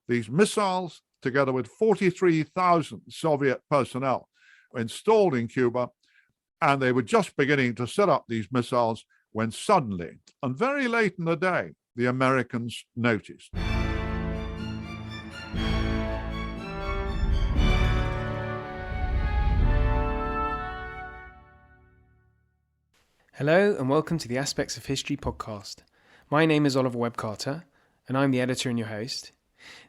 these missiles, together with 43,000 Soviet personnel installed in Cuba, and they were just beginning to set up these missiles when suddenly, and very late in the day, the Americans noticed. Hello and welcome to the Aspects of History podcast. My name is Oliver Webb-Carter and I'm the editor and your host.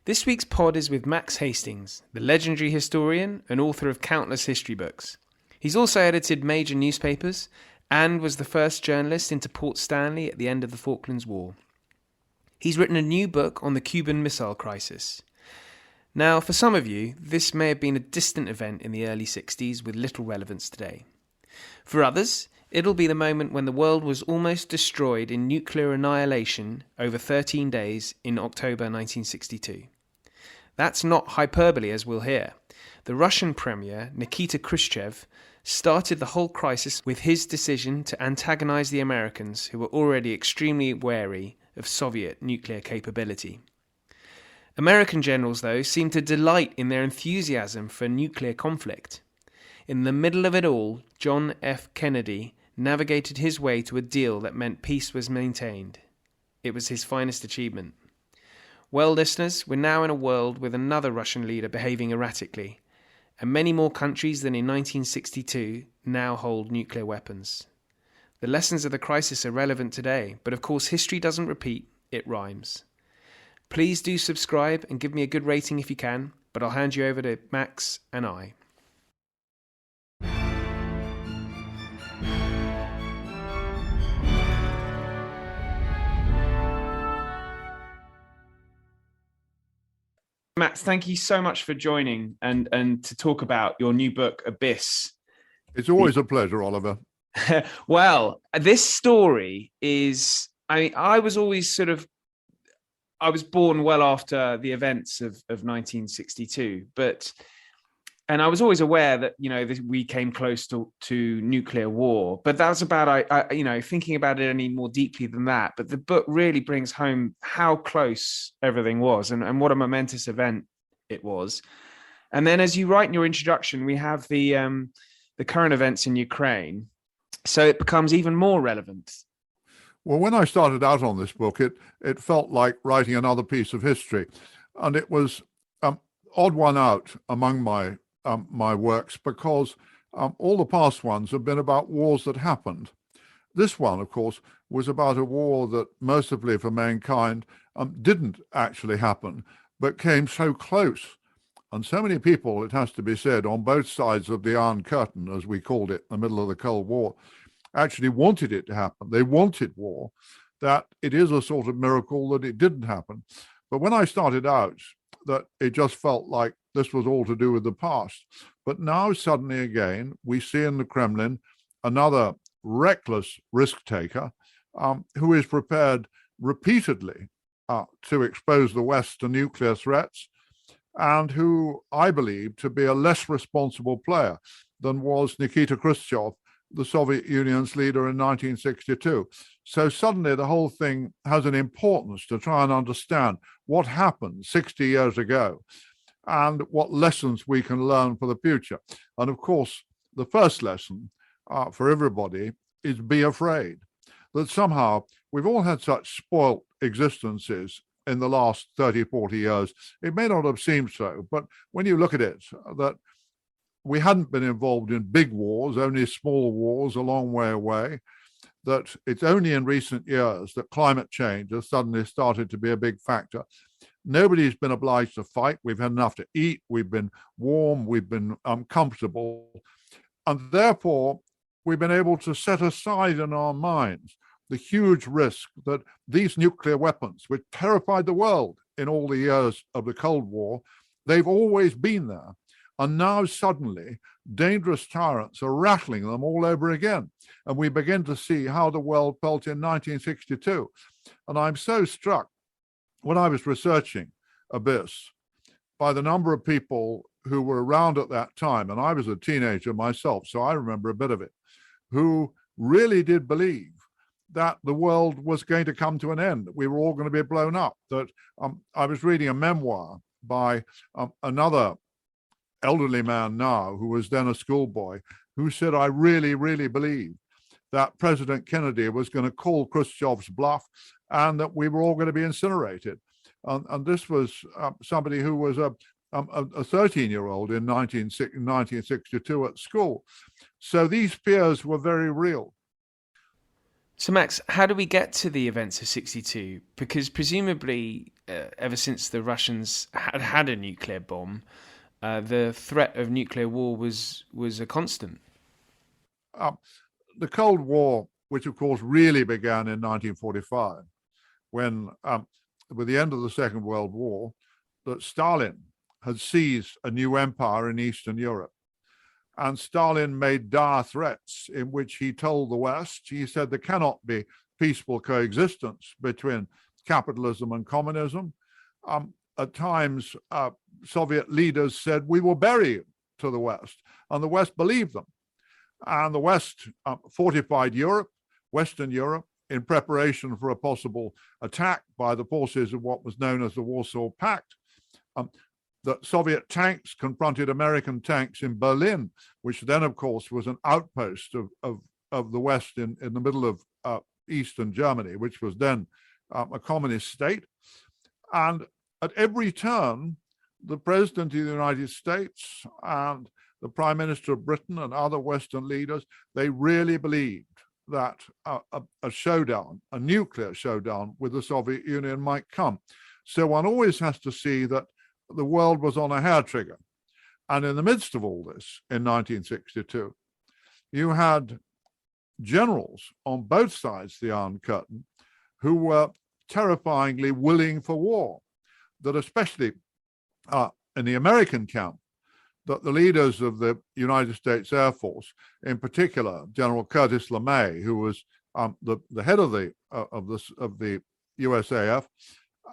This week's pod is with Max Hastings, the legendary historian and author of countless history books. He's also edited major newspapers and was the first journalist into Port Stanley at the end of the Falklands War. He's written a new book on the Cuban Missile Crisis. Now, for some of you, this may have been a distant event in the early 60s with little relevance today. For others, it'll be the moment when the world was almost destroyed in nuclear annihilation over 13 days in October 1962. That's not hyperbole, as we'll hear. The Russian Premier, Nikita Khrushchev, started the whole crisis with his decision to antagonize the Americans, who were already extremely wary of Soviet nuclear capability. American generals, though, seemed to delight in their enthusiasm for nuclear conflict. In the middle of it all, John F. Kennedy navigated his way to a deal that meant peace was maintained. It was his finest achievement. Well, listeners, we're now in a world with another Russian leader behaving erratically, and many more countries than in 1962 now hold nuclear weapons. The lessons of the crisis are relevant today, but of course history doesn't repeat, it rhymes. Please do subscribe and give me a good rating if you can, but I'll hand you over to Max and I. Max, thank you so much for joining and to talk about your new book, Abyss. It's always a pleasure, Oliver. Well, this story is, I was born well after the events of 1962, and I was always aware that, we came close to nuclear war, but that's about, thinking about it any more deeply than that. But the book really brings home how close everything was and what a momentous event it was. And then, as you write in your introduction, we have the current events in Ukraine. So it becomes even more relevant. Well, when I started out on this book, it felt like writing another piece of history. And it was odd one out among my works, because all the past ones have been about wars that happened. This one, of course, was about a war that mercifully for mankind didn't actually happen, but came so close. And so many people, it has to be said, on both sides of the Iron Curtain, as we called it, in the middle of the Cold War, actually wanted it to happen. They wanted war, that it is a sort of miracle that it didn't happen. But when I started out, that it just felt like this was all to do with the past. But now suddenly again, we see in the Kremlin another reckless risk taker who is prepared repeatedly to expose the West to nuclear threats, and who I believe to be a less responsible player than was Nikita Khrushchev, the Soviet Union's leader in 1962. So suddenly the whole thing has an importance to try and understand what happened 60 years ago and what lessons we can learn for the future. And of course, the first lesson for everybody is be afraid. That somehow we've all had such spoilt existences in the last 30, 40 years. It may not have seemed so, but when you look at it, that we hadn't been involved in big wars, only small wars a long way away, that it's only in recent years that climate change has suddenly started to be a big factor. Nobody's been obliged to fight. We've had enough to eat. We've been warm. We've been comfortable. And therefore, we've been able to set aside in our minds the huge risk that these nuclear weapons, which terrified the world in all the years of the Cold War, they've always been there. And now suddenly, dangerous tyrants are rattling them all over again. And we begin to see how the world felt in 1962. And I'm so struck when I was researching Abyss by the number of people who were around at that time, and I was a teenager myself, so I remember a bit of it, who really did believe that the world was going to come to an end, that we were all going to be blown up. That I was reading a memoir by another elderly man now who was then a schoolboy, who said, I really, really believe that President Kennedy was going to call Khrushchev's bluff and that we were all going to be incinerated. And this was somebody who was a 13-year-old in 1962 at school. So these fears were very real. So Max, how do we get to the events of 62? Because presumably, ever since the Russians had a nuclear bomb, the threat of nuclear war was a constant. The Cold War, which of course really began in 1945, when with the end of the Second World War, that Stalin had seized a new empire in Eastern Europe. And Stalin made dire threats in which he told the West, he said there cannot be peaceful coexistence between capitalism and communism. At times, Soviet leaders said, we will bury you to the West. And the West believed them. And the West fortified Europe, Western Europe, in preparation for a possible attack by the forces of what was known as the Warsaw Pact. The Soviet tanks confronted American tanks in Berlin, which then, of course, was an outpost of the West in the middle of Eastern Germany, which was then a communist state. And at every turn, the President of the United States and the Prime Minister of Britain and other Western leaders, they really believed that a showdown, a nuclear showdown with the Soviet Union might come. So one always has to see that the world was on a hair trigger. And in the midst of all this, in 1962, you had generals on both sides of the Iron Curtain who were terrifyingly willing for war, that especially in the American camp, that the leaders of the United States Air Force, in particular, General Curtis LeMay, who was the head of the USAF,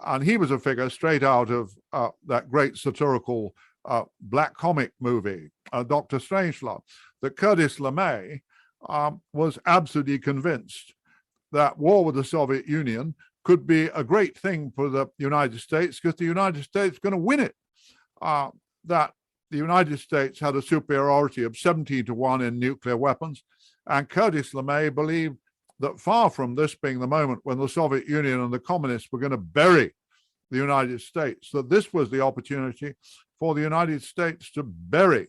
and he was a figure straight out of that great satirical black comic movie, Dr. Strangelove, that Curtis LeMay was absolutely convinced that war with the Soviet Union could be a great thing for the United States because the United States is going to win it. That the United States had a superiority of 17-1 in nuclear weapons, and Curtis LeMay believed that far from this being the moment when the Soviet Union and the communists were going to bury the United States, that this was the opportunity for the United States to bury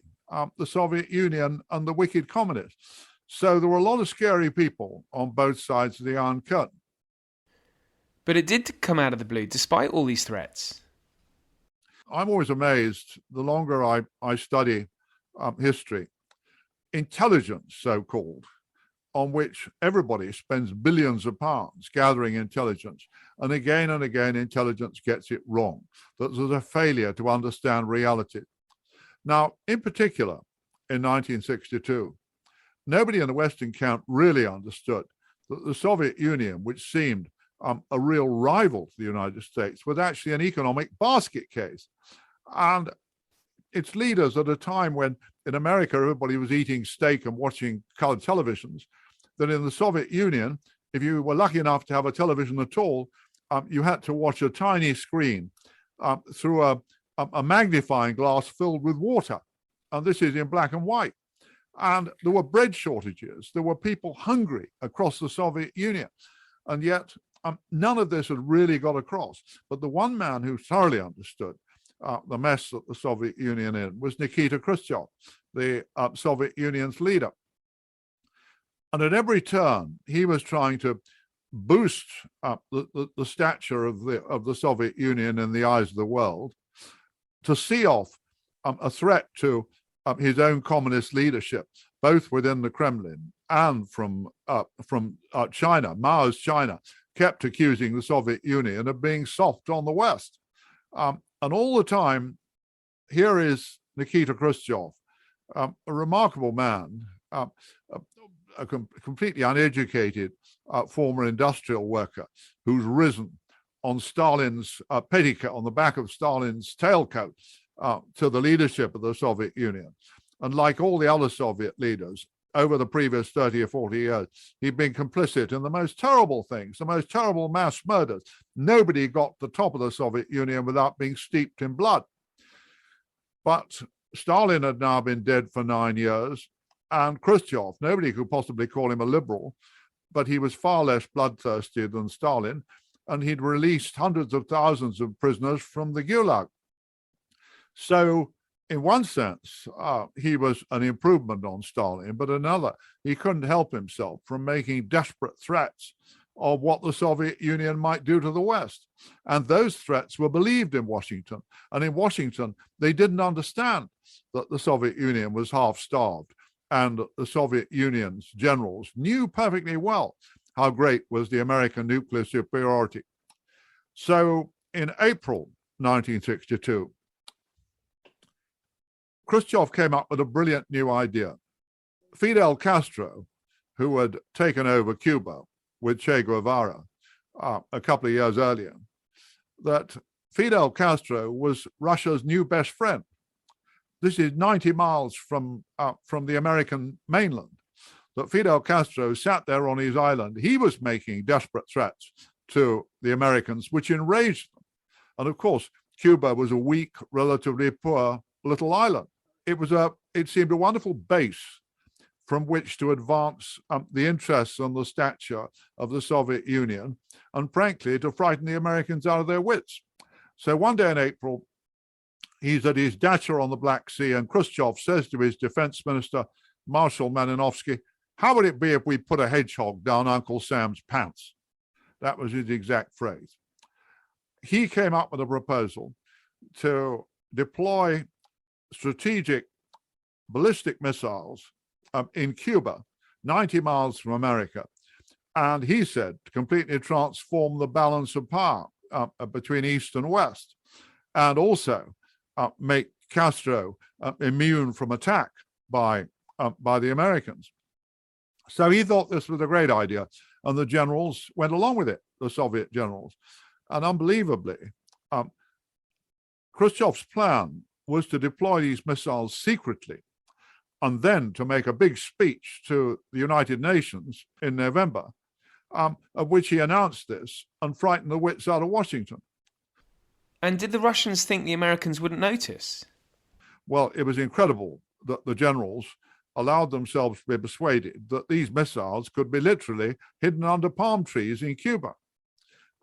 the Soviet Union and the wicked communists. So there were a lot of scary people on both sides of the Iron Curtain. But it did come out of the blue, despite all these threats. I'm always amazed, the longer I study history, intelligence, so-called, on which everybody spends billions of pounds gathering intelligence. And again, intelligence gets it wrong, that there's a failure to understand reality. Now, in particular, in 1962, nobody in the Western camp really understood that the Soviet Union, which seemed a real rival to the United States, was actually an economic basket case. And its leaders at a time when in America everybody was eating steak and watching colored televisions, that in the Soviet Union, if you were lucky enough to have a television at all, you had to watch a tiny screen through a magnifying glass filled with water. And this is in black and white. And there were bread shortages. There were people hungry across the Soviet Union. And yet none of this had really got across. But the one man who thoroughly understood the mess that the Soviet Union in was Nikita Khrushchev, the Soviet Union's leader. And at every turn, he was trying to boost the stature of the Soviet Union in the eyes of the world, to see off a threat to his own communist leadership, both within the Kremlin and from China. Mao's China kept accusing the Soviet Union of being soft on the West. And all the time, here is Nikita Khrushchev, a remarkable man, a completely uneducated former industrial worker who's risen on Stalin's petticoat, on the back of Stalin's tailcoat, to the leadership of the Soviet Union. And like all the other Soviet leaders over the previous 30 or 40 years, he'd been complicit in the most terrible things, the most terrible mass murders. Nobody got to the top of the Soviet Union without being steeped in blood. But Stalin had now been dead for 9 years, and Khrushchev, nobody could possibly call him a liberal, but he was far less bloodthirsty than Stalin, and he'd released hundreds of thousands of prisoners from the Gulag. So in one sense, he was an improvement on Stalin, but another, he couldn't help himself from making desperate threats of what the Soviet Union might do to the West. And those threats were believed in Washington. And in Washington, they didn't understand that the Soviet Union was half-starved. And the Soviet Union's generals knew perfectly well how great was the American nuclear superiority. So in April 1962, Khrushchev came up with a brilliant new idea. Fidel Castro, who had taken over Cuba with Che Guevara a couple of years earlier, that Fidel Castro was Russia's new best friend. This is 90 miles from the American mainland. That Fidel Castro sat there on his island. He was making desperate threats to the Americans, which enraged them. And of course, Cuba was a weak, relatively poor little island. It seemed a wonderful base from which to advance the interests and the stature of the Soviet Union, and frankly, to frighten the Americans out of their wits. So one day in April, he's at his dacha on the Black Sea, and Khrushchev says to his defense minister, Marshal Malinowski, "How would it be if we put a hedgehog down Uncle Sam's pants?" That was his exact phrase. He came up with a proposal to deploy strategic ballistic missiles in Cuba, 90 miles from America. And he said to completely transform the balance of power between East and West, and also make Castro immune from attack by the Americans. So he thought this was a great idea, and the generals went along with it, the Soviet generals. And unbelievably, Khrushchev's plan was to deploy these missiles secretly, and then to make a big speech to the United Nations in November, of which he announced this and frightened the wits out of Washington. And did the Russians think the Americans wouldn't notice? Well, it was incredible that the generals allowed themselves to be persuaded that these missiles could be literally hidden under palm trees in Cuba.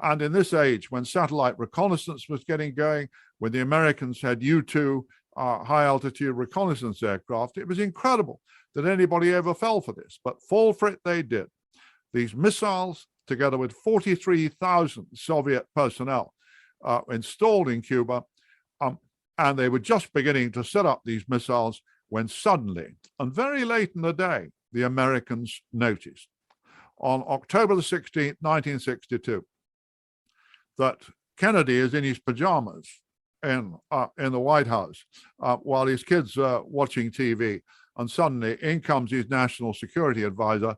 And in this age, when satellite reconnaissance was getting going, when the Americans had U-2 high-altitude reconnaissance aircraft, it was incredible that anybody ever fell for this. But fall for it they did. These missiles, together with 43,000 Soviet personnel installed in Cuba, and they were just beginning to set up these missiles when suddenly, and very late in the day, the Americans noticed. On October the 16th, 1962, that Kennedy is in his pajamas in the White House while his kids are watching TV, and suddenly in comes his national security advisor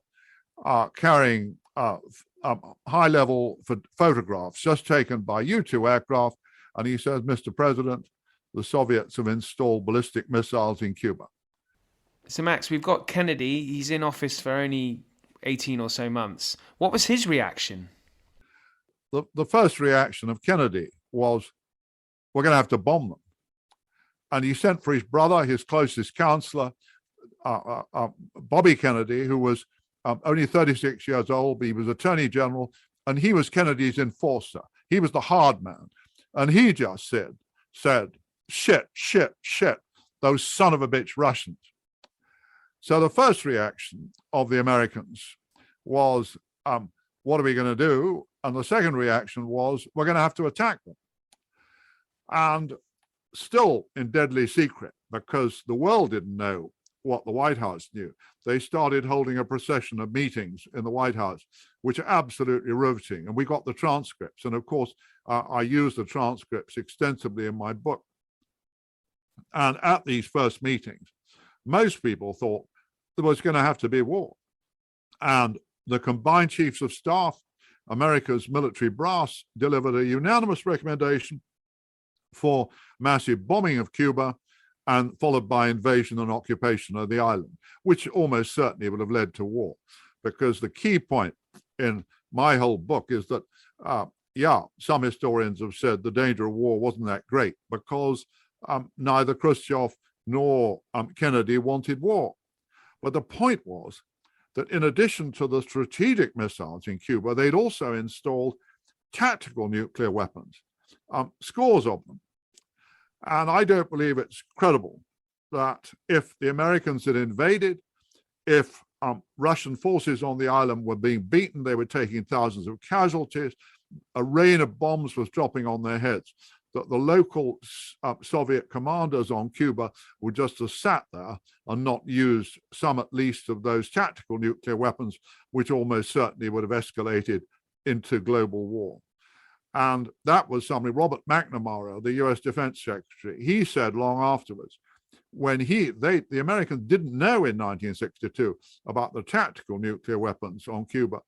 carrying high-level photographs just taken by U-2 aircraft, and he says, "Mr. President, the Soviets have installed ballistic missiles in Cuba." So Max, we've got Kennedy. He's in office for only 18 or so months. What was his reaction? The first reaction of Kennedy was, "We're going to have to bomb them." And he sent for his brother, his closest counselor, Bobby Kennedy, who was only 36 years old, but he was Attorney General, and he was Kennedy's enforcer. He was the hard man. And he just said, shit, those son of a bitch Russians. So the first reaction of the Americans was, what are we going to do? And the second reaction was, we're going to have to attack them. And still in deadly secret, because the world didn't know what the White House knew, they started holding a procession of meetings in the White House, which are absolutely riveting. And we got the transcripts. And of course, I used the transcripts extensively in my book. And at these first meetings, most people thought there was going to have to be war. And the combined chiefs of staff, America's military brass, delivered a unanimous recommendation for massive bombing of Cuba, and followed by invasion and occupation of the island, which almost certainly would have led to war. Because the key point in my whole book is that, some historians have said the danger of war wasn't that great, because neither Khrushchev nor Kennedy wanted war. But the point was that in addition to the strategic missiles in Cuba, they'd also installed tactical nuclear weapons, scores of them. And I don't believe it's credible that if the Americans had invaded, if Russian forces on the island were being beaten, they were taking thousands of casualties, a rain of bombs was dropping on their heads, that the local Soviet commanders on Cuba would just have sat there and not used some at least of those tactical nuclear weapons, which almost certainly would have escalated into global war. And that was something Robert McNamara, the US Defense Secretary, he said long afterwards, when the Americans didn't know in 1962 about the tactical nuclear weapons on Cuba.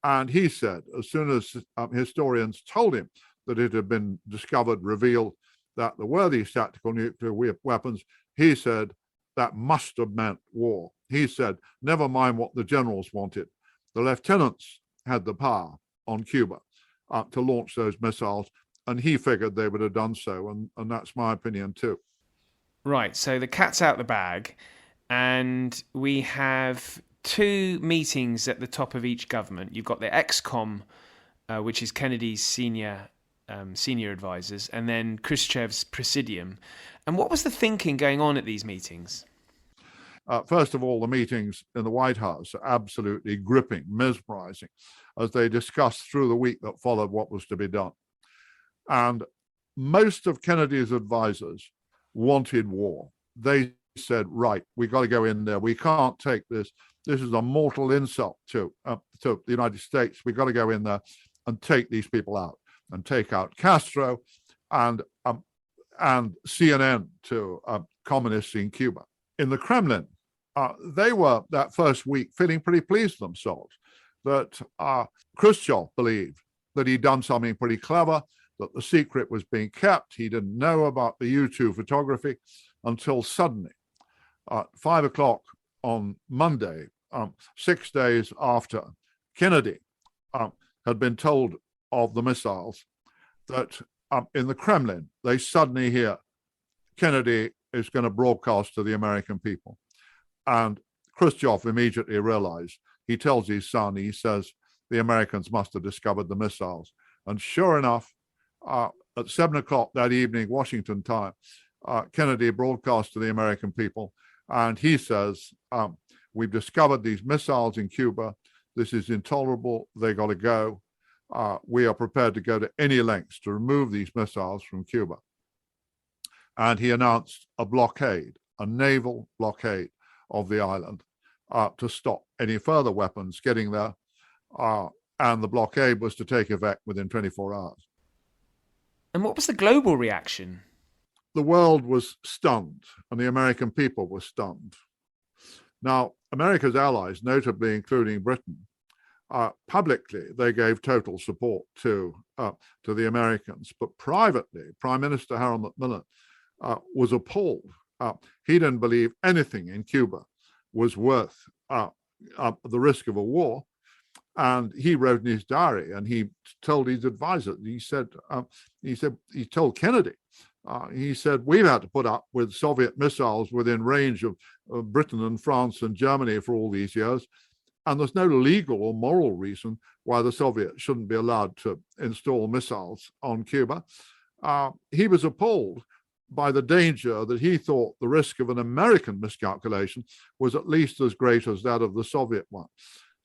And he said, as soon as historians told him that it had been discovered, revealed that there were these tactical nuclear weapons, he said, that must have meant war. He said, never mind what the generals wanted. The lieutenants had the power on Cuba to launch those missiles, and he figured they would have done so, and that's my opinion too. Right, so the cat's out the bag, and we have two meetings at the top of each government. You've got the ExCom, which is Kennedy's senior advisors, and then Khrushchev's Presidium. And what was the thinking going on at these meetings? First of all, the meetings in the White House are absolutely gripping, mesmerizing, as they discussed through the week that followed what was to be done. And most of Kennedy's advisors wanted war. They said, right, we got to go in there. We can't take this. This is a mortal insult to the United States. We got to go in there and take these people out, and take out Castro and CNN to communists in Cuba. In the Kremlin, they were that first week feeling pretty pleased with themselves that Khrushchev believed that he'd done something pretty clever, that the secret was being kept. He didn't know about the U-2 photography until suddenly, at 5 o'clock on Monday, 6 days after Kennedy had been told of the missiles, that in the Kremlin, they suddenly hear Kennedy is going to broadcast to the American people. And Khrushchev immediately realized, he tells his son, he says, the Americans must have discovered the missiles. And sure enough, at 7 o'clock that evening, Washington time, Kennedy broadcast to the American people. And he says, we've discovered these missiles in Cuba. This is intolerable. They got to go. We are prepared to go to any lengths to remove these missiles from Cuba. And he announced a blockade, a naval blockade of the island to stop any further weapons getting there. And the blockade was to take effect within 24 hours. And what was the global reaction? The world was stunned, and the American people were stunned. Now, America's allies, notably including Britain, publicly, they gave total support to the Americans, but privately, Prime Minister Harold Macmillan was appalled. He didn't believe anything in Cuba was worth the risk of a war, and he wrote in his diary, and he told his advisor, he told Kennedy, he said, we've had to put up with Soviet missiles within range of Britain and France and Germany for all these years. And there's no legal or moral reason why the Soviets shouldn't be allowed to install missiles on Cuba. He was appalled by the danger that he thought the risk of an American miscalculation was at least as great as that of the Soviet one.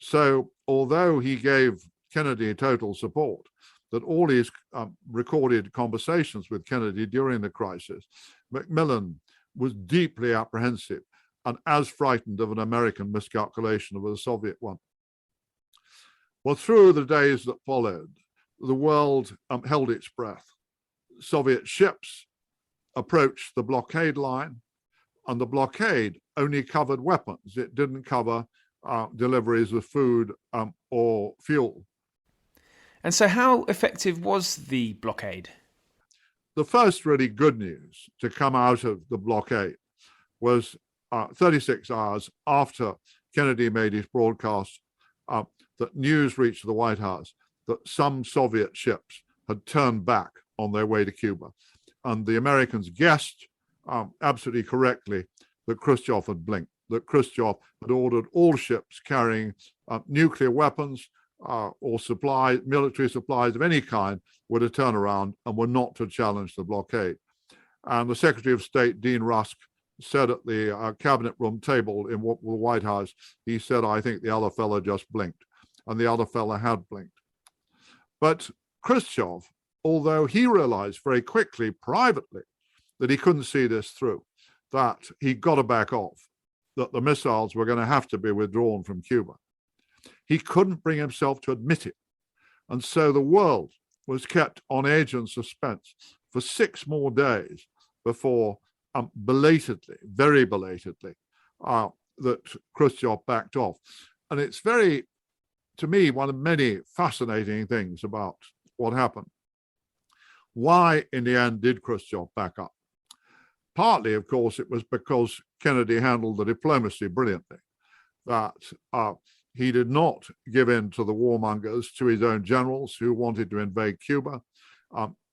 So although he gave Kennedy total support, that all his recorded conversations with Kennedy during the crisis, Macmillan was deeply apprehensive and as frightened of an American miscalculation of a Soviet one. Well, through the days that followed, the world held its breath. Soviet ships approached the blockade line, and the blockade only covered weapons. It didn't cover deliveries of food or fuel. And so how effective was the blockade? The first really good news to come out of the blockade was 36 hours after Kennedy made his broadcast, that news reached the White House that some Soviet ships had turned back on their way to Cuba. and the Americans guessed absolutely correctly that Khrushchev had blinked, that Khrushchev had ordered all ships carrying nuclear weapons or military supplies of any kind were to turn around and were not to challenge the blockade. And the Secretary of State, Dean Rusk, said at the cabinet room table in the White House, he said, I think the other fellow just blinked. And the other fellow had blinked. But Khrushchev, although he realized very quickly, privately, that he couldn't see this through, that he got to back off, that the missiles were going to have to be withdrawn from Cuba. He couldn't bring himself to admit it. And so the world was kept on edge and suspense for 6 more days before belatedly, very belatedly, that Khrushchev backed off. And it's very, to me, one of many fascinating things about what happened. Why, in the end, did Khrushchev back up? Partly, of course, it was because Kennedy handled the diplomacy brilliantly, that he did not give in to the warmongers, to his own generals who wanted to invade Cuba.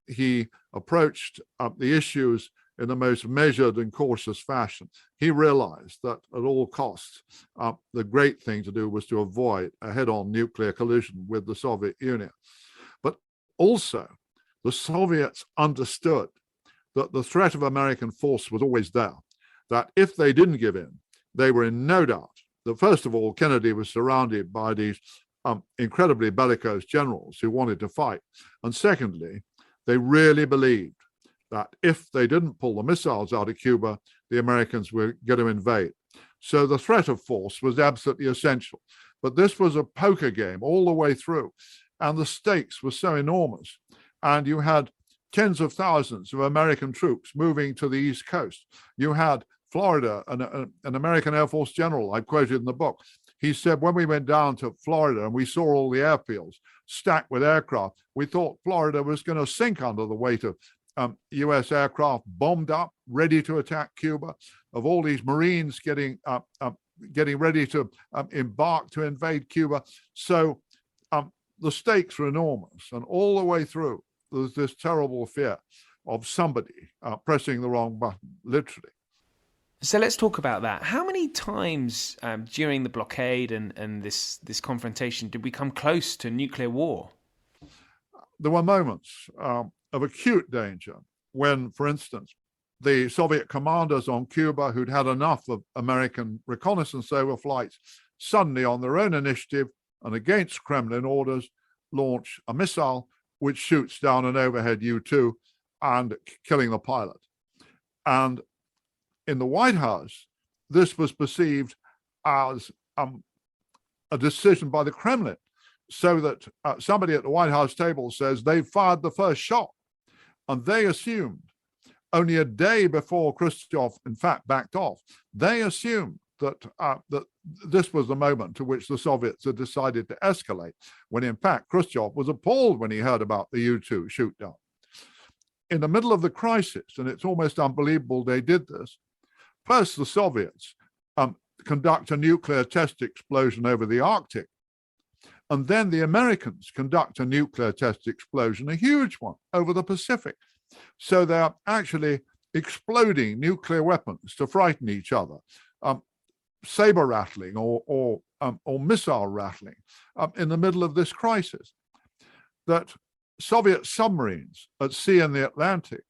He approached the issues in the most measured and cautious fashion. He realized that at all costs, the great thing to do was to avoid a head-on nuclear collision with the Soviet Union. But also, the Soviets understood that the threat of American force was always there, that if they didn't give in, they were in no doubt that, first of all, Kennedy was surrounded by these incredibly bellicose generals who wanted to fight. And secondly, they really believed that if they didn't pull the missiles out of Cuba, the Americans were going to invade. So the threat of force was absolutely essential. But this was a poker game all the way through, and the stakes were so enormous. And you had tens of thousands of American troops moving to the East Coast. You had Florida, an American Air Force general I quoted in the book. He said, when we went down to Florida and we saw all the airfields stacked with aircraft, we thought Florida was going to sink under the weight of U.S. aircraft bombed up, ready to attack Cuba, of all these Marines getting ready to embark to invade Cuba. So the stakes were enormous. And all the way through, there was this terrible fear of somebody pressing the wrong button, literally. So let's talk about that. How many times during the blockade and this confrontation did we come close to nuclear war? There were moments of acute danger when, for instance, the Soviet commanders on Cuba who'd had enough of American reconnaissance overflights suddenly, on their own initiative and against Kremlin orders, launch a missile which shoots down an overhead U-2 and killing the pilot. And in the White House, this was perceived as a decision by the Kremlin, so that somebody at the White House table says they fired the first shot. And they assumed, only a day before Khrushchev, in fact, backed off, they assumed that this was the moment to which the Soviets had decided to escalate, when in fact Khrushchev was appalled when he heard about the U-2 shoot down. In the middle of the crisis, and it's almost unbelievable they did this, first the Soviets conduct a nuclear test explosion over the Arctic, and then the Americans conduct a nuclear test explosion, a huge one, over the Pacific. So they're actually exploding nuclear weapons to frighten each other, saber rattling or missile rattling in the middle of this crisis. That Soviet submarines at sea in the Atlantic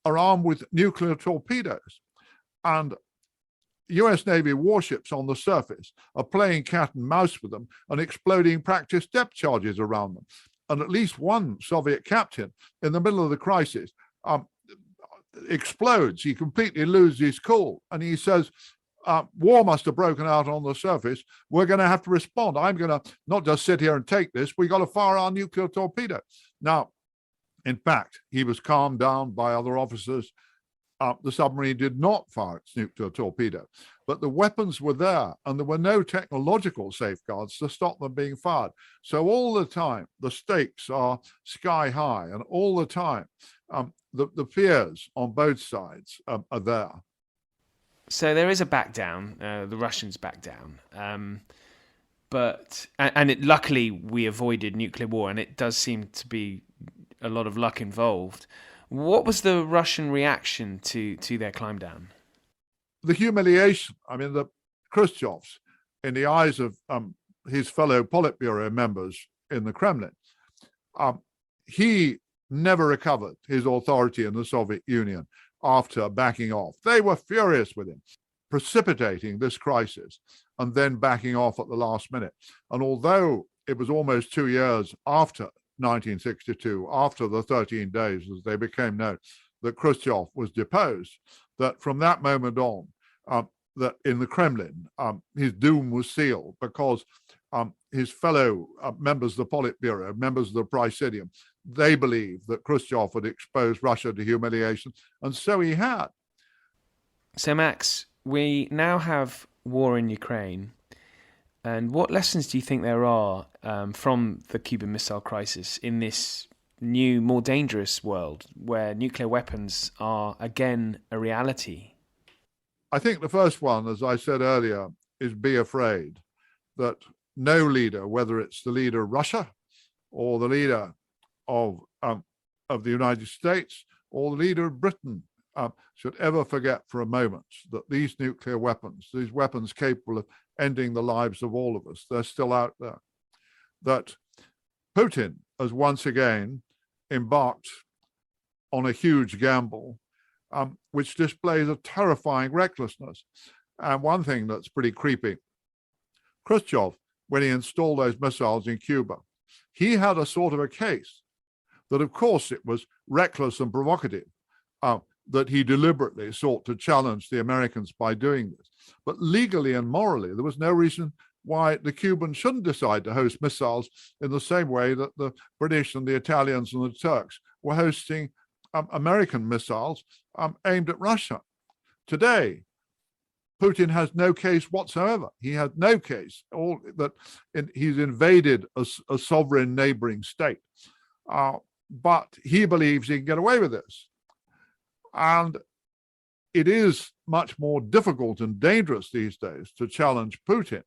are armed with nuclear torpedoes, and US Navy warships on the surface are playing cat and mouse with them and exploding practice depth charges around them. And at least one Soviet captain in the middle of the crisis explodes. He completely loses his cool. And he says, war must have broken out on the surface. We're going to have to respond. I'm going to not just sit here and take this. We got to fire our nuclear torpedo. Now, in fact, he was calmed down by other officers. The submarine did not fire its nuclear torpedo, but the weapons were there and there were no technological safeguards to stop them being fired. So all the time, the stakes are sky high, and all the time, the fears on both sides are there. So there is a back down. The Russians back down. But luckily we avoided nuclear war, and it does seem to be a lot of luck involved. What was the Russian reaction to their climb down? The humiliation, the Khrushchev's, in the eyes of his fellow Politburo members in the Kremlin, he never recovered his authority in the Soviet Union after backing off. They were furious with him, precipitating this crisis and then backing off at the last minute. And although it was almost 2 years after 1962, after the 13 days, as they became known, that Khrushchev was deposed, that from that moment on, that in the Kremlin, his doom was sealed, because his fellow members of the Politburo, members of the Presidium, they believed that Khrushchev had exposed Russia to humiliation, and so he had. So, Max, we now have war in Ukraine. And what lessons do you think there are from the Cuban Missile Crisis in this new, more dangerous world where nuclear weapons are again a reality? I think the first one, as I said earlier, is be afraid that no leader, whether it's the leader of Russia or the leader of the United States or the leader of Britain, should ever forget for a moment that these nuclear weapons, these weapons capable of ending the lives of all of us, they're still out there. That Putin has once again embarked on a huge gamble, which displays a terrifying recklessness. And one thing that's pretty creepy, Khrushchev, when he installed those missiles in Cuba, he had a sort of a case that, of course, it was reckless and provocative, that he deliberately sought to challenge the Americans by doing this. But legally and morally, there was no reason why the Cubans shouldn't decide to host missiles in the same way that the British and the Italians and the Turks were hosting American missiles aimed at Russia. Today, Putin has no case whatsoever. He has no case. He's invaded a sovereign neighboring state. But he believes he can get away with this. And it is much more difficult and dangerous these days to challenge Putin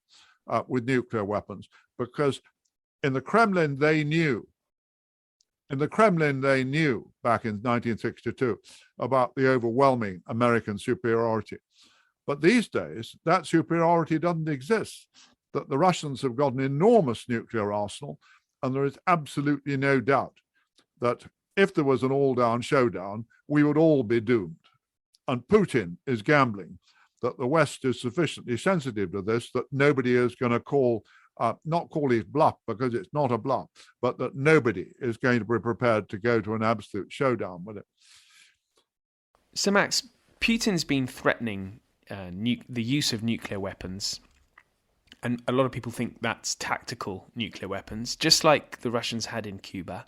with nuclear weapons, because in the Kremlin they knew back in 1962 about the overwhelming American superiority. But these days, that superiority doesn't exist, that the Russians have got an enormous nuclear arsenal, and there is absolutely no doubt that if there was an all-down showdown, we would all be doomed. And Putin is gambling that the West is sufficiently sensitive to this that nobody is going to not call his bluff, because it's not a bluff, but that nobody is going to be prepared to go to an absolute showdown with it. So, Max, Putin's been threatening the use of nuclear weapons, and a lot of people think that's tactical nuclear weapons, just like the Russians had in Cuba.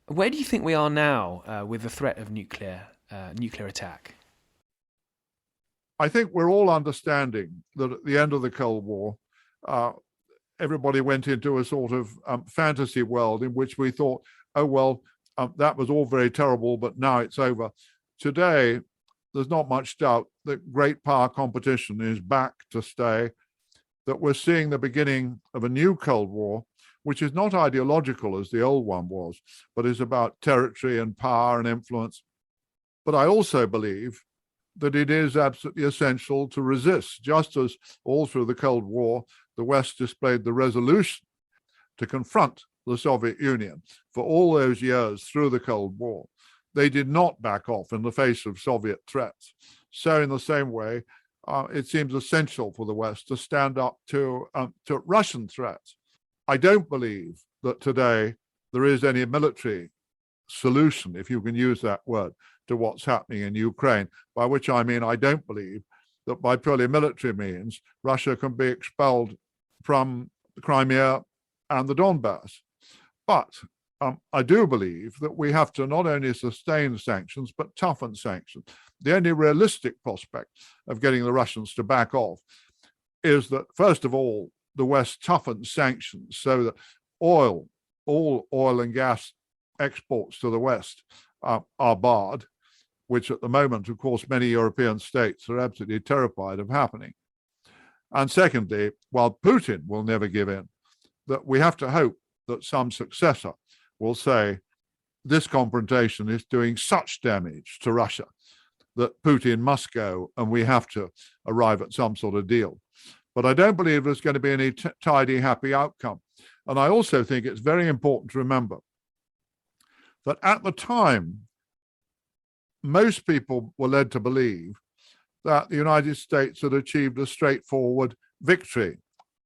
Where do you think we are now with the threat of nuclear attack? I think we're all understanding that at the end of the Cold War, everybody went into a sort of fantasy world in which we thought, that was all very terrible, but now it's over. Today, there's not much doubt that great power competition is back to stay, that we're seeing the beginning of a new Cold War, which is not ideological as the old one was, but is about territory and power and influence. But I also believe that it is absolutely essential to resist, just as all through the Cold War, the West displayed the resolution to confront the Soviet Union for all those years through the Cold War. They did not back off in the face of Soviet threats. So in the same way, it seems essential for the West to stand up to Russian threats. I don't believe that today there is any military solution, if you can use that word, to what's happening in Ukraine, by which I mean I don't believe that by purely military means Russia can be expelled from the Crimea and the Donbass. But I do believe that we have to not only sustain sanctions, but toughen sanctions. The only realistic prospect of getting the Russians to back off is that, first of all, the West toughens sanctions so that all oil and gas exports to the West are barred, which at the moment, of course, many European states are absolutely terrified of happening. And secondly, while Putin will never give in, that we have to hope that some successor will say, this confrontation is doing such damage to Russia that Putin must go and we have to arrive at some sort of deal. But I don't believe there's going to be any tidy, happy outcome. And I also think it's very important to remember that at the time, most people were led to believe that the United States had achieved a straightforward victory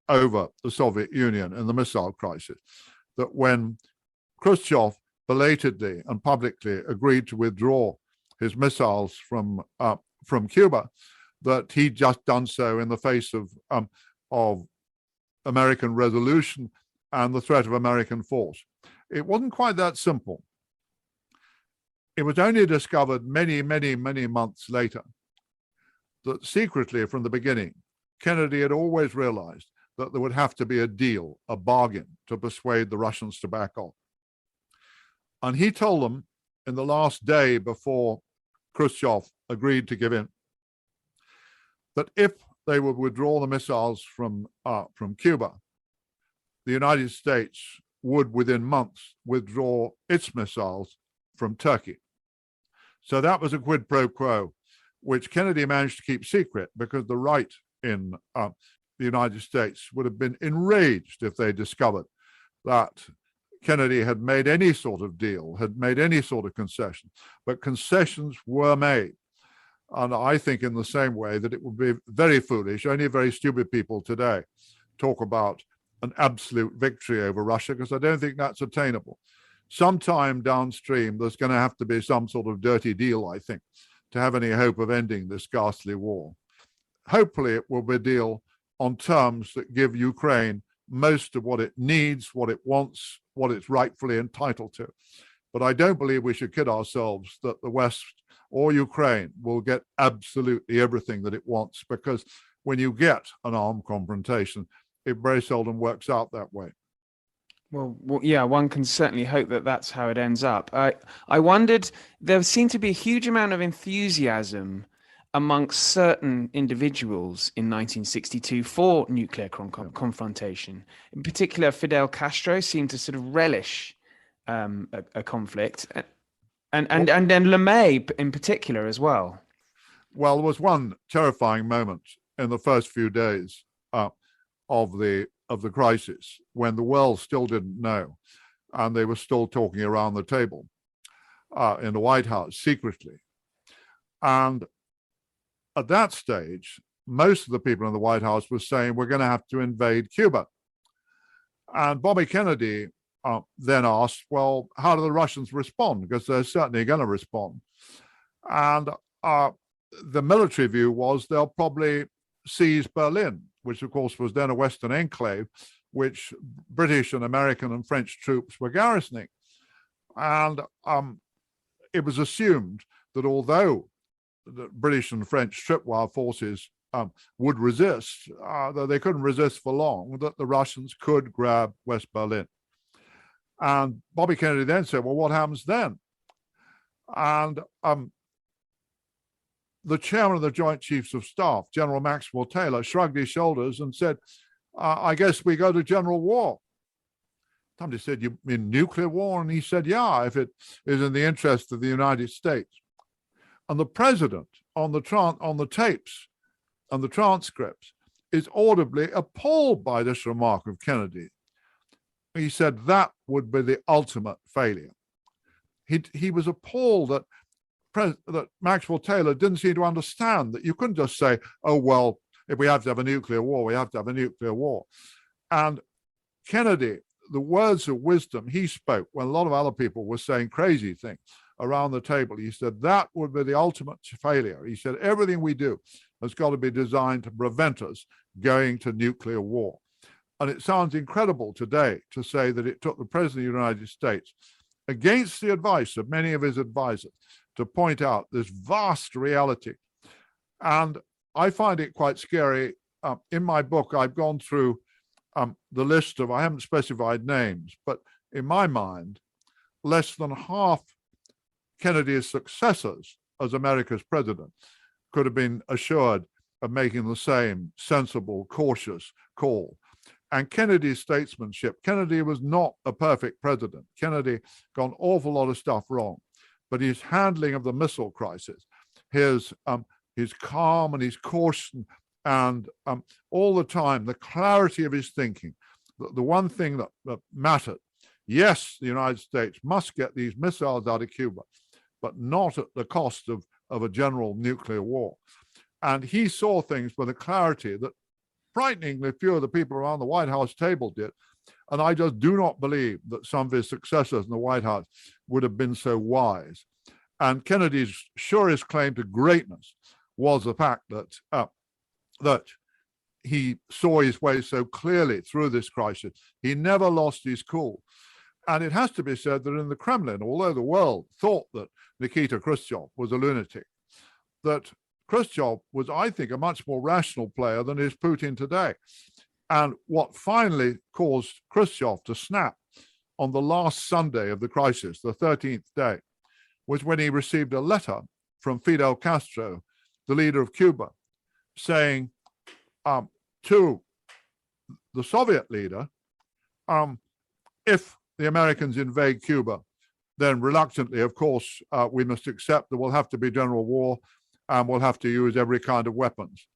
over the Soviet Union in the missile crisis. That when Khrushchev belatedly and publicly agreed to withdraw his missiles from Cuba, that he'd just done so in the face of American resolution and the threat of American force. It wasn't quite that simple. It was only discovered many, many, many months later that secretly from the beginning, Kennedy had always realized that there would have to be a deal, a bargain, to persuade the Russians to back off. And he told them in the last day before Khrushchev agreed to give in, that if they would withdraw the missiles from Cuba, the United States would within months withdraw its missiles from Turkey. So that was a quid pro quo, which Kennedy managed to keep secret because the right in the United States would have been enraged if they discovered that Kennedy had made any sort of deal, had made any sort of concession. But concessions were made. And I think in the same way that it would be very foolish, only very stupid people today talk about an absolute victory over Russia, because I don't think that's attainable. Sometime downstream, there's going to have to be some sort of dirty deal, I think, to have any hope of ending this ghastly war. Hopefully it will be a deal on terms that give Ukraine most of what it needs, what it wants, what it's rightfully entitled to. But I don't believe we should kid ourselves that the West or Ukraine will get absolutely everything that it wants, because when you get an armed confrontation, it very seldom works out that way. Well, yeah, one can certainly hope that that's how it ends up. I wondered, there seemed to be a huge amount of enthusiasm amongst certain individuals in 1962 for nuclear confrontation. In particular, Fidel Castro seemed to sort of relish a conflict, and then LeMay in particular as well. Well, there was one terrifying moment in the first few days of the crisis when the world still didn't know, and they were still talking around the table in the White House secretly. And at that stage, most of the people in the White House were saying we're going to have to invade Cuba. And Bobby Kennedy then asked, well, how do the Russians respond? Because they're certainly going to respond. And the military view was they'll probably seize Berlin, which of course was then a Western enclave, which British and American and French troops were garrisoning. And it was assumed that although the British and French tripwire forces would resist, though they couldn't resist for long, that the Russians could grab West Berlin. And Bobby Kennedy then said, well, what happens then? And the chairman of the Joint Chiefs of Staff, General Maxwell Taylor, shrugged his shoulders and said, I guess we go to general war. Somebody said, you mean nuclear war? And he said, yeah, if it is in the interest of the United States. And the president on the tapes and the transcripts is audibly appalled by this remark of Kennedy. He said that would be the ultimate failure. He was appalled that Maxwell Taylor didn't seem to understand that you couldn't just say, oh, well, if we have to have a nuclear war, we have to have a nuclear war. And Kennedy, the words of wisdom he spoke when a lot of other people were saying crazy things around the table, he said that would be the ultimate failure. He said everything we do has got to be designed to prevent us going to nuclear war. And it sounds incredible today to say that it took the President of the United States, against the advice of many of his advisors, to point out this vast reality. And I find it quite scary. In my book, I've gone through the list of, I haven't specified names, but in my mind, less than half Kennedy's successors as America's president could have been assured of making the same sensible, cautious call. and Kennedy's statesmanship. Kennedy was not a perfect president. Kennedy got an awful lot of stuff wrong, but his handling of the missile crisis, his calm and his caution, and all the time, the clarity of his thinking, the one thing that mattered. Yes, the United States must get these missiles out of Cuba, but not at the cost of a general nuclear war. And he saw things with a clarity that frighteningly few of the people around the White House table did. And I just do not believe that some of his successors in the White House would have been so wise. And Kennedy's surest claim to greatness was the fact that he saw his way so clearly through this crisis. He never lost his cool. And it has to be said that in the Kremlin, although the world thought that Nikita Khrushchev was a lunatic, that Khrushchev was, I think, a much more rational player than is Putin today. And what finally caused Khrushchev to snap on the last Sunday of the crisis, the 13th day, was when he received a letter from Fidel Castro, the leader of Cuba, saying to the Soviet leader, if the Americans invade Cuba, then reluctantly, of course, we must accept there will have to be general war and we'll have to use every kind of weapons.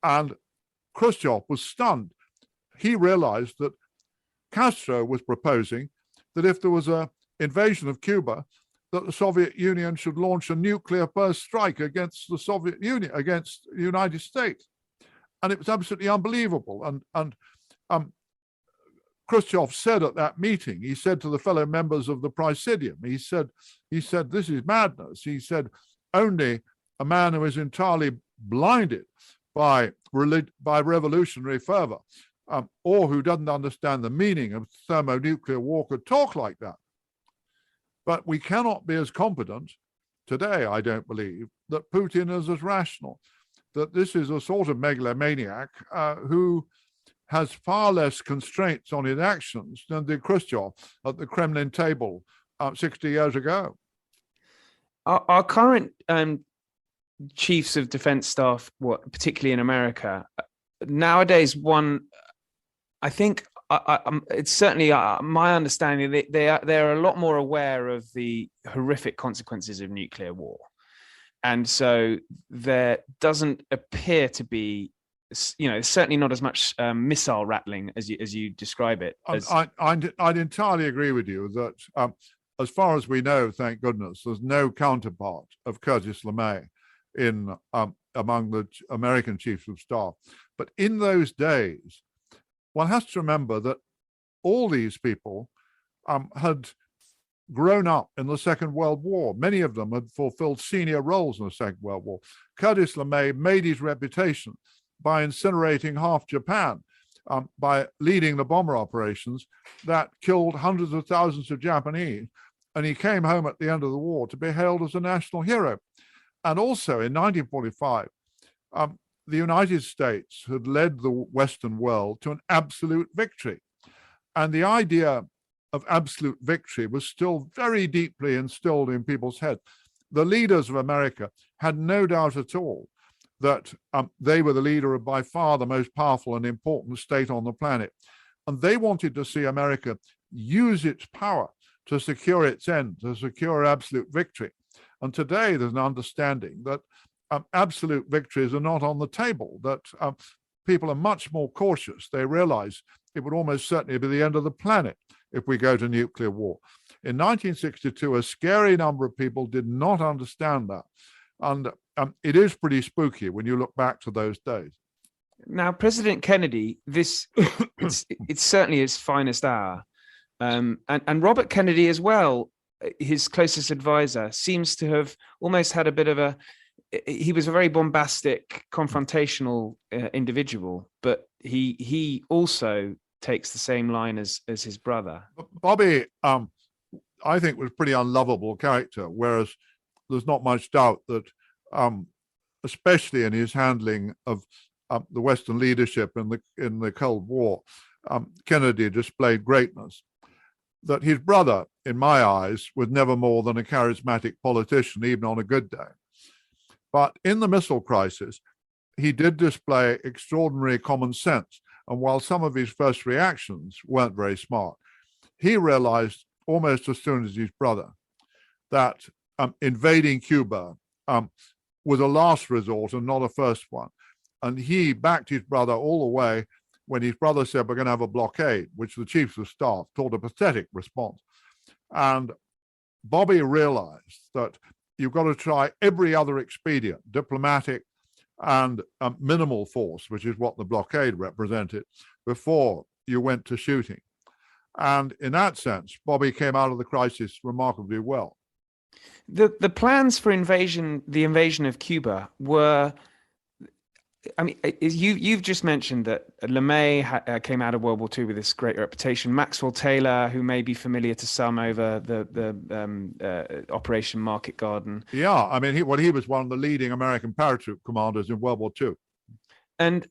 And Khrushchev was stunned. He realized that Castro was proposing that if there was an invasion of Cuba, that the Soviet Union should launch a nuclear first strike against the Soviet Union, against the United States. And it was absolutely unbelievable. And Khrushchev said at that meeting, he said to the fellow members of the Presidium, he said, this is madness. He said, only a man who is entirely blinded by revolutionary fervor, or who doesn't understand the meaning of thermonuclear war could talk like that. But we cannot be as competent today, I don't believe, that Putin is as rational, that this is a sort of megalomaniac who has far less constraints on his actions than did Khrushchev at the Kremlin table 60 years ago. Our current chiefs of defense staff, particularly in America, nowadays, I think it's certainly my understanding they're a lot more aware of the horrific consequences of nuclear war. And so there doesn't appear to be, certainly not as much missile rattling as you describe it. I'd entirely agree with you that as far as we know, thank goodness, there's no counterpart of Curtis LeMay among the American chiefs of staff. But in those days, one has to remember that all these people had grown up in the Second World War. Many of them had fulfilled senior roles in the Second World War. Curtis LeMay made his reputation by incinerating half Japan, by leading the bomber operations that killed hundreds of thousands of Japanese. And he came home at the end of the war to be hailed as a national hero. And also in 1945, the United States had led the Western world to an absolute victory. And the idea of absolute victory was still very deeply instilled in people's heads. The leaders of America had no doubt at all that they were the leader of by far the most powerful and important state on the planet. And they wanted to see America use its power to secure its end, to secure absolute victory. And today there's an understanding that absolute victories are not on the table, that people are much more cautious. They realize it would almost certainly be the end of the planet if we go to nuclear war. In 1962, a scary number of people did not understand that. And it is pretty spooky when you look back to those days. Now, President Kennedy, it's certainly his finest hour. And Robert Kennedy as well, his closest advisor, seems to have almost had a bit of he was a very bombastic, confrontational individual, but he also takes the same line as his brother. Bobby, I think, was a pretty unlovable character, whereas there's not much doubt that, especially in his handling of the Western leadership in the Cold War, Kennedy displayed greatness. That his brother, in my eyes, was never more than a charismatic politician, even on a good day. But in the missile crisis, he did display extraordinary common sense. And while some of his first reactions weren't very smart, he realized almost as soon as his brother that invading Cuba was a last resort and not a first one. And he backed his brother all the way when his brother said, we're going to have a blockade, which the chiefs of staff thought a pathetic response. And Bobby realized that you've got to try every other expedient, diplomatic and minimal force, which is what the blockade represented, before you went to shooting. And in that sense, Bobby came out of the crisis remarkably well. The plans for the invasion of Cuba were, I mean, you've just mentioned that LeMay came out of World War II with this great reputation. Maxwell Taylor, who may be familiar to some over the Operation Market Garden. Yeah, I mean, he was one of the leading American paratroop commanders in World War II. And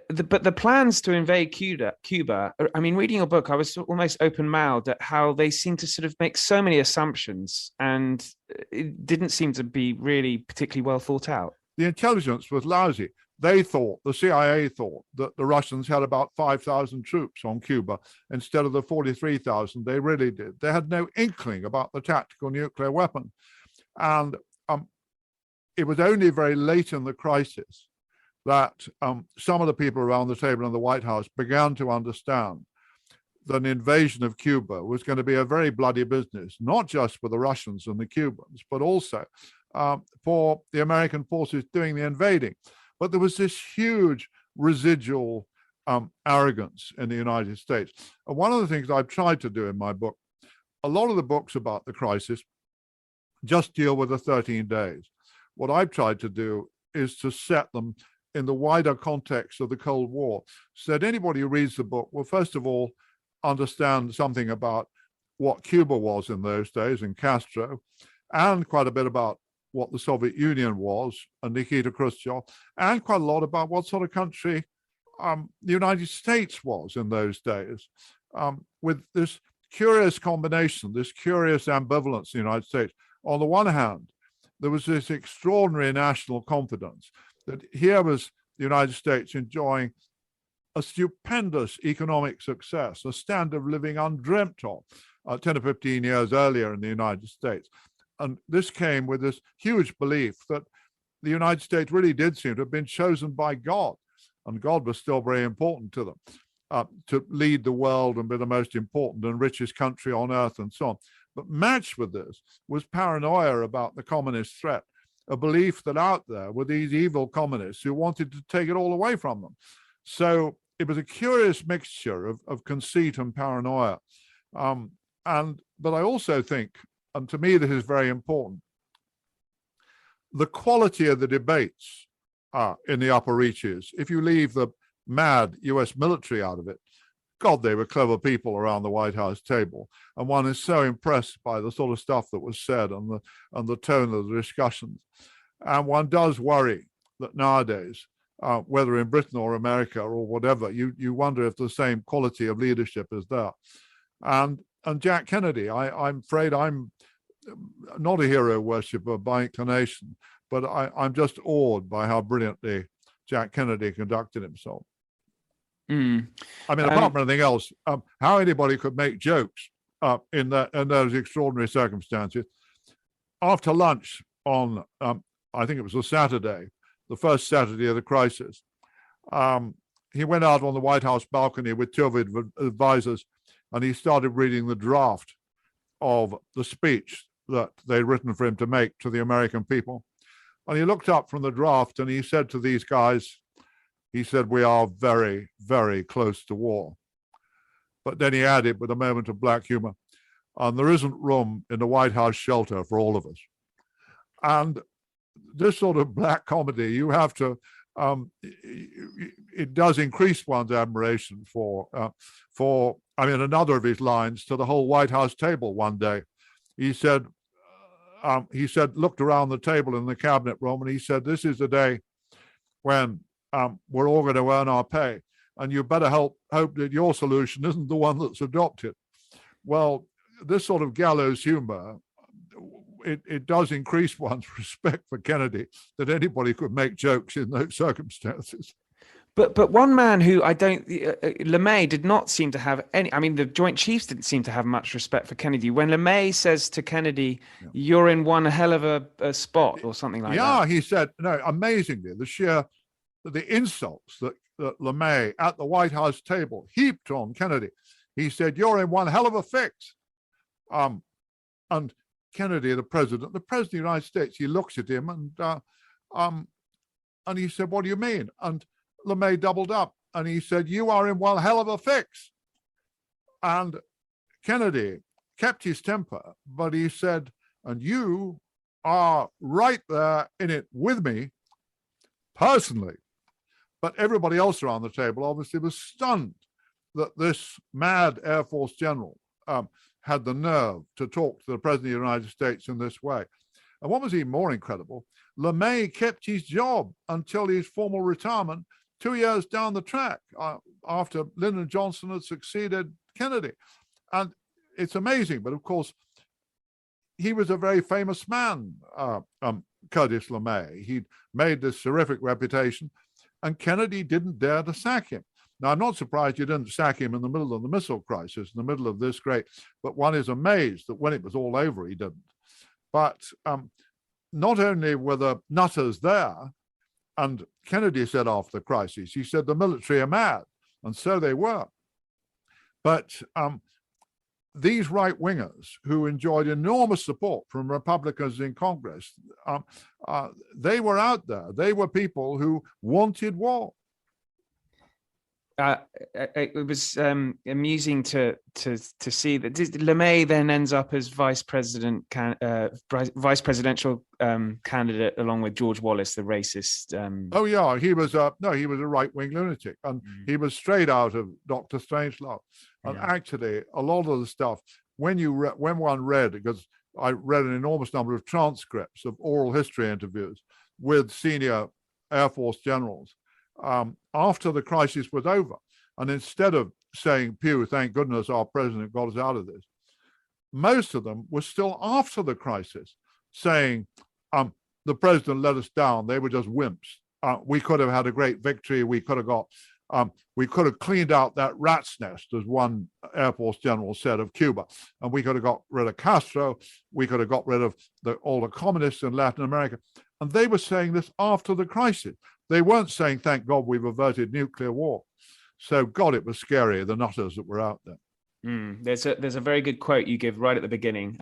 but the plans to invade Cuba, I mean, reading your book, I was almost open-mouthed at how they seem to sort of make so many assumptions, and it didn't seem to be really particularly well thought out. The intelligence was lousy. The CIA thought that the Russians had about 5,000 troops on Cuba instead of the 43,000 they really did. They had no inkling about the tactical nuclear weapon. And it was only very late in the crisis that some of the people around the table in the White House began to understand that an invasion of Cuba was going to be a very bloody business, not just for the Russians and the Cubans, but also for the American forces doing the invading. But there was this huge residual arrogance in the United States. And one of the things I've tried to do in my book, a lot of the books about the crisis just deal with the 13 days. What I've tried to do is to set them in the wider context of the Cold War, so that anybody who reads the book will, first of all, understand something about what Cuba was in those days and Castro, and quite a bit about what the Soviet Union was and Nikita Khrushchev, and quite a lot about what sort of country the United States was in those days, with this curious combination, this curious ambivalence in the United States. On the one hand, there was this extraordinary national confidence that here was the United States enjoying a stupendous economic success, a standard of living undreamt of 10 or 15 years earlier in the United States. And this came with this huge belief that the United States really did seem to have been chosen by God, and God was still very important to them, to lead the world and be the most important and richest country on earth and so on. But matched with this was paranoia about the communist threat, a belief that out there were these evil communists who wanted to take it all away from them. So it was a curious mixture of conceit and paranoia. But I also think, and to me this is very important, the quality of the debates in the upper reaches, if you leave the mad US military out of it, God, they were clever people around the White House table. And one is so impressed by the sort of stuff that was said and the tone of the discussions. And one does worry that nowadays, whether in Britain or America or whatever, you wonder if the same quality of leadership is there. And Jack Kennedy, I'm afraid I'm not a hero worshiper by inclination, but I'm just awed by how brilliantly Jack Kennedy conducted himself. Mm. I mean, apart from anything else, how anybody could make jokes in those extraordinary circumstances. After lunch on, I think it was a Saturday, the first Saturday of the crisis, he went out on the White House balcony with two of his advisors, and he started reading the draft of the speech that they'd written for him to make to the American people. And he looked up from the draft and he said to these guys, he said, "We are very, very close to war." But then he added with a moment of black humor, "And there isn't room in the White House shelter for all of us." And this sort of black comedy, you have to, it does increase one's admiration for, I mean, another of his lines to the whole White House table one day. He said, looked around the table in the cabinet room and he said, "This is the day when we're all going to earn our pay, and you better hope that your solution isn't the one that's adopted." Well, this sort of gallows humor, it does increase one's respect for Kennedy that anybody could make jokes in those circumstances. But one man who I don't, LeMay did not seem to have any. I mean, the Joint Chiefs didn't seem to have much respect for Kennedy. When LeMay says to Kennedy, "You're in one hell of a spot," or something like that. Yeah, he said, no, amazingly, the insults that LeMay at the White House table heaped on Kennedy. He said, "You're in one hell of a fix." And Kennedy, the president of the United States, he looks at him and he said, "What do you mean?" And LeMay doubled up and he said, "You are in one hell of a fix." And Kennedy kept his temper, but he said, "And you are right there in it with me personally." But everybody else around the table obviously was stunned that this mad Air Force general had the nerve to talk to the President of the United States in this way. And what was even more incredible, LeMay kept his job until his formal retirement 2 years down the track after Lyndon Johnson had succeeded Kennedy. And it's amazing, but of course, he was a very famous man, Curtis LeMay. He'd made this terrific reputation, and Kennedy didn't dare to sack him. Now, I'm not surprised you didn't sack him in the middle of the missile crisis, in the middle of this great, but one is amazed that when it was all over, he didn't. But not only were the nutters there, and Kennedy said after the crisis, he said the military are mad, and so they were. But these right-wingers who enjoyed enormous support from Republicans in Congress, they were out there. They were people who wanted war. It was amusing to see that LeMay then ends up as vice presidential candidate along with George Wallace, the racist. Oh yeah, he was a right-wing lunatic, and he was straight out of Dr. Strangelove. And actually, a lot of the stuff when one read, because I read an enormous number of transcripts of oral history interviews with senior Air Force generals. After the crisis was over, and instead of saying, "Pew, thank goodness our president got us out of this," most of them were still after the crisis saying, "The president let us down. They were just wimps. We could have had a great victory. We could have cleaned out that rat's nest," as one Air Force general said of Cuba, "and we could have got rid of Castro. We could have got rid of all the communists in Latin America." And they were saying this after the crisis. They weren't saying, "Thank God we've averted nuclear war." So, God, it was scary, the nutters that were out there. There's a very good quote you give right at the beginning,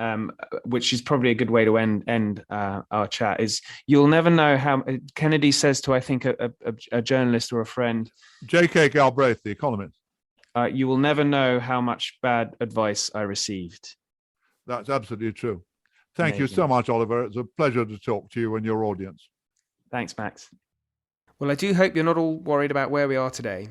which is probably a good way to end our chat. Is you'll never know how Kennedy says to, I think, a journalist or a friend, J.K. Galbraith, the economist. You will never know how much bad advice I received. That's absolutely true. Thank you so much, Oliver. It's a pleasure to talk to you and your audience. Thanks, Max. Well, I do hope you're not all worried about where we are today.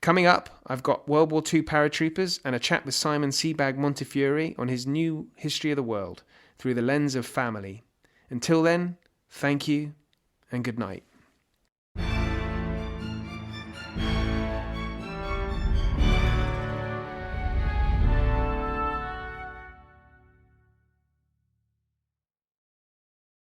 Coming up, I've got World War II paratroopers and a chat with Simon Sebag Montefiore on his new history of the world through the lens of family. Until then, thank you and good night.